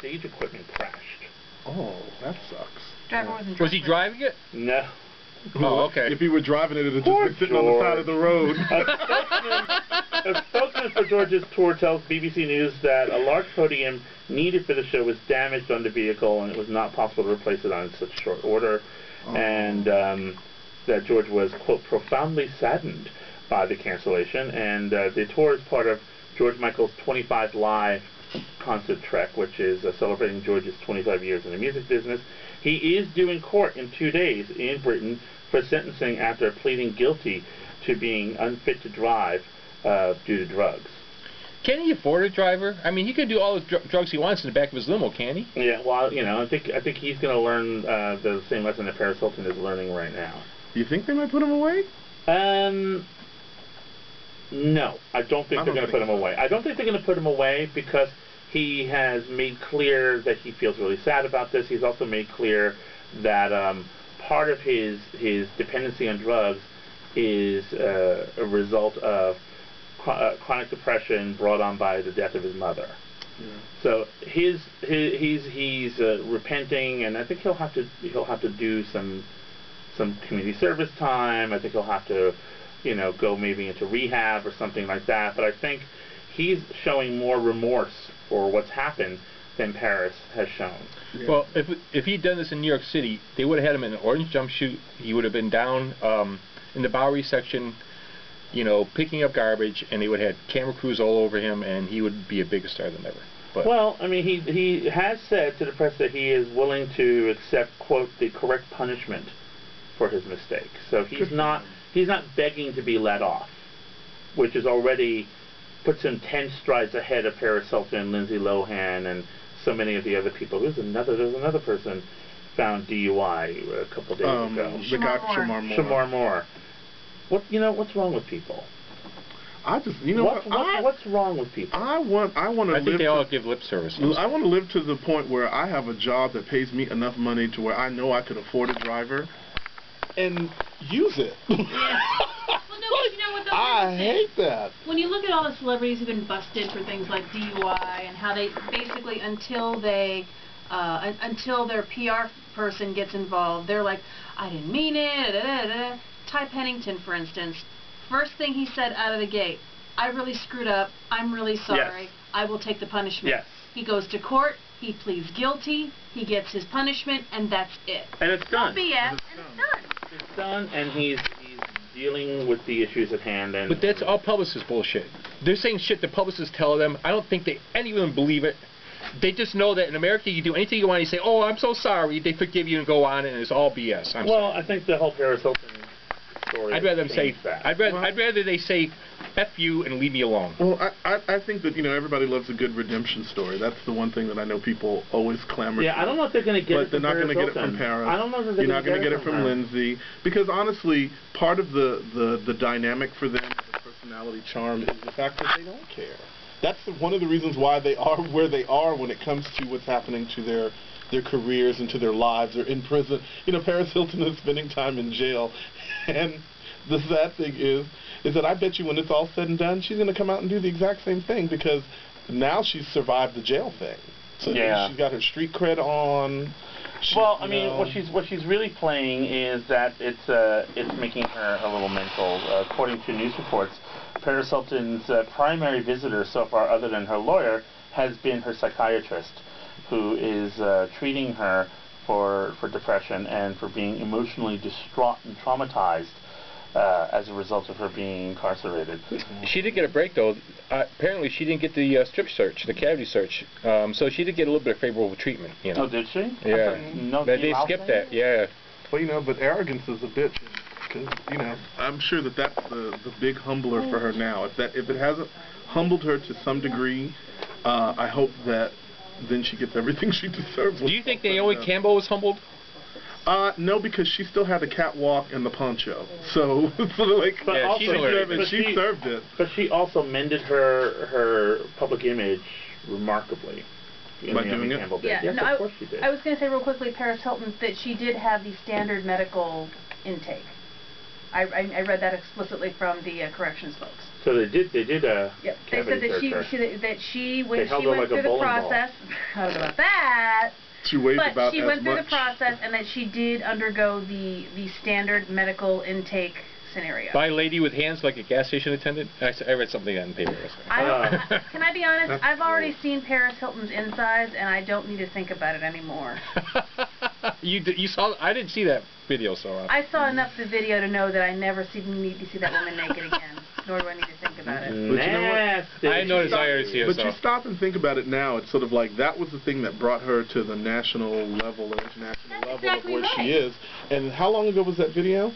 stage equipment crashed. Oh, that sucks. Driver wasn't. Was he driving it? No. Oh, okay. If he were driving it, it would have just been sitting on the side of the road. A spokesman for George's tour tells BBC News that a large podium needed for the show was damaged on the vehicle and it was not possible to replace it on such short order. Oh. And that George was, quote, profoundly saddened by the cancellation. And the tour is part of George Michael's 25 Live concert trek, which is celebrating George's 25 years in the music business. He is due in court in 2 days in Britain for sentencing after pleading guilty to being unfit to drive due to drugs. Can he afford a driver? I mean, he can do all the drugs he wants in the back of his limo, can he? Yeah, well, you know, I think he's going to learn the same lesson that Paris Hilton is learning right now. Do you think they might put him away? No, I don't think they're going to put him away. I don't think they're going to put him away because he has made clear that he feels really sad about this. He's also made clear that part of his dependency on drugs is a result of chronic depression brought on by the death of his mother. Yeah. So he's repenting, and I think he'll have to do some community service time. I think he'll have to, you know, go maybe into rehab or something like that. But I think he's showing more remorse for what's happened than Paris has shown. Yeah. Well, if he'd done this in New York City, they would have had him in an orange jumpsuit. He would have been down in the Bowery section, you know, picking up garbage, and they would have had camera crews all over him, and he would be a bigger star than ever. But well, I mean, he has said to the press that he is willing to accept, quote, the correct punishment for his mistake. So he's not begging to be let off, which is already puts him 10 strides ahead of Paris Hilton, Lindsay Lohan, and so many of the other people. There's another person found DUI a couple days ago. The guy Shamar Moore. Shamar Moore. What's wrong with people? I just, you know what's wrong with people? I want to live. I think they all give lip service. I want to live to the point where I have a job that pays me enough money to where I know I could afford a driver and use it. Yeah. Well, no, but you know what? I hate that. When you look at all the celebrities who've been busted for things like DUI and how they basically until their PR person gets involved, they're like, I didn't mean it. Da, da, da. Ty Pennington, for instance, first thing he said out of the gate, I really screwed up. I'm really sorry. Yes. I will take the punishment. Yes. He goes to court. He pleads guilty. He gets his punishment, and that's it. And it's done. No BS, and it's done. It's done, and he's dealing with the issues at hand. And but that's all publicist bullshit. They're saying shit the publicists tell them. I don't think any of them believe it. They just know that in America you do anything you want. You say, "Oh, I'm so sorry." They forgive you and go on, and it's all BS. Well, I think the whole Paris Hilton story. I'd rather them say that. I'd rather they say F you and leave me alone. Well, I think that, you know, everybody loves a good redemption story. That's the one thing that I know people always clamor for. Yeah, I don't know if they're going to get it from Paris. But they're not going to get it from Paris. I don't know if they're not going to get it from Lindsay. Because honestly, part of the dynamic for them, the personality charm, is the fact that they don't care. That's one of the reasons why they are where they are when it comes to what's happening to their careers and to their lives. They're in prison. You know, Paris Hilton is spending time in jail. And the sad thing is that I bet you when it's all said and done, she's going to come out and do the exact same thing because now she's survived the jail thing. So yeah. She's got her street cred on. Well, I mean, what she's really playing is that it's making her a little mental. According to news reports, Paris Hilton's primary visitor so far, other than her lawyer, has been her psychiatrist, who is treating her for depression and for being emotionally distraught and traumatized as a result of her being incarcerated. She did get a break, though. Apparently, she didn't get the strip search, the cavity search. So she did get a little bit of favorable treatment. You know. Oh, did she? Yeah. But they skipped that. Yeah. Well, you know, but arrogance is a bitch. Because, you know, I'm sure that's the big humbler for her now. If it hasn't humbled her to some degree, I hope that then she gets everything she deserves. Do you think Naomi Campbell was humbled? No, because she still had the catwalk and the poncho. So like, but yeah, also, she served it. But she also mended her public image remarkably. By doing it? Yeah, yes, no, of course she did. I was going to say real quickly, Paris Hilton, that she did have the standard medical intake. I read that explicitly from the corrections folks. So they did Yep. They said that she when held she her went like a through the bowling ball. process. I don't know about that. She weighed But about she as went through much. the process, and that she did undergo the standard medical intake scenario. By a lady with hands like a gas station attendant? I read something like that in the paper. Can I be honest? I've already seen Paris Hilton's insides, and I don't need to think about it anymore. You saw? I didn't see that video, so. I saw enough of the video to know that I never need to see that woman naked again, nor do I need to think about it. But you know what? I had no desire to see it. But you stop and think about it now. It's sort of like that was the thing that brought her to the national level or international level exactly of where right. she is. And how long ago was that video?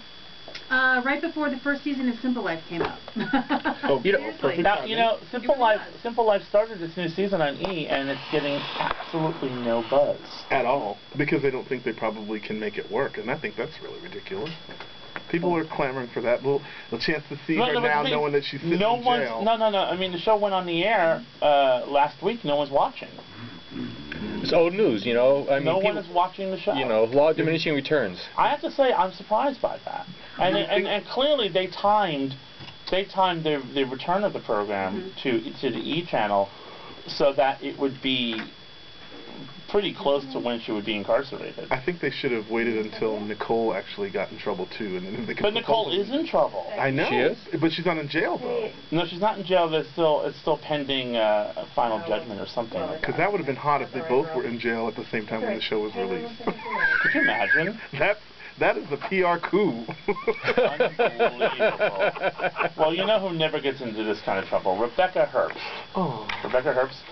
Right before the first season of Simple Life came out. Oh, You know, Seriously. Now, you know, Simple really Life started its new season on E, and it's getting absolutely no buzz. at all. Because they don't think they probably can make it work. And I think that's really ridiculous. People are clamoring for that. Well, a chance to see her now knowing that she's sitting in jail. No. I mean, the show went on the air last week. No one's watching. It's old news, you know. I mean, No one is watching the show. You know, law of diminishing returns. I have to say, I'm surprised by that. And clearly they timed the return of the program to the E channel so that it would be pretty close to when she would be incarcerated. I think they should have waited until Nicole actually got in trouble too, and then they could. But Nicole is in trouble. I know. She is? But she's not in jail though. No, she's not in jail. It's still pending a final judgment or something like Because that. that would have been hot if they both were in jail at the same time when the show was released. Could you imagine? That is the PR coup. Unbelievable. Well, you know who never gets into this kind of trouble? Rebecca Herbst. Oh. Rebecca Herbst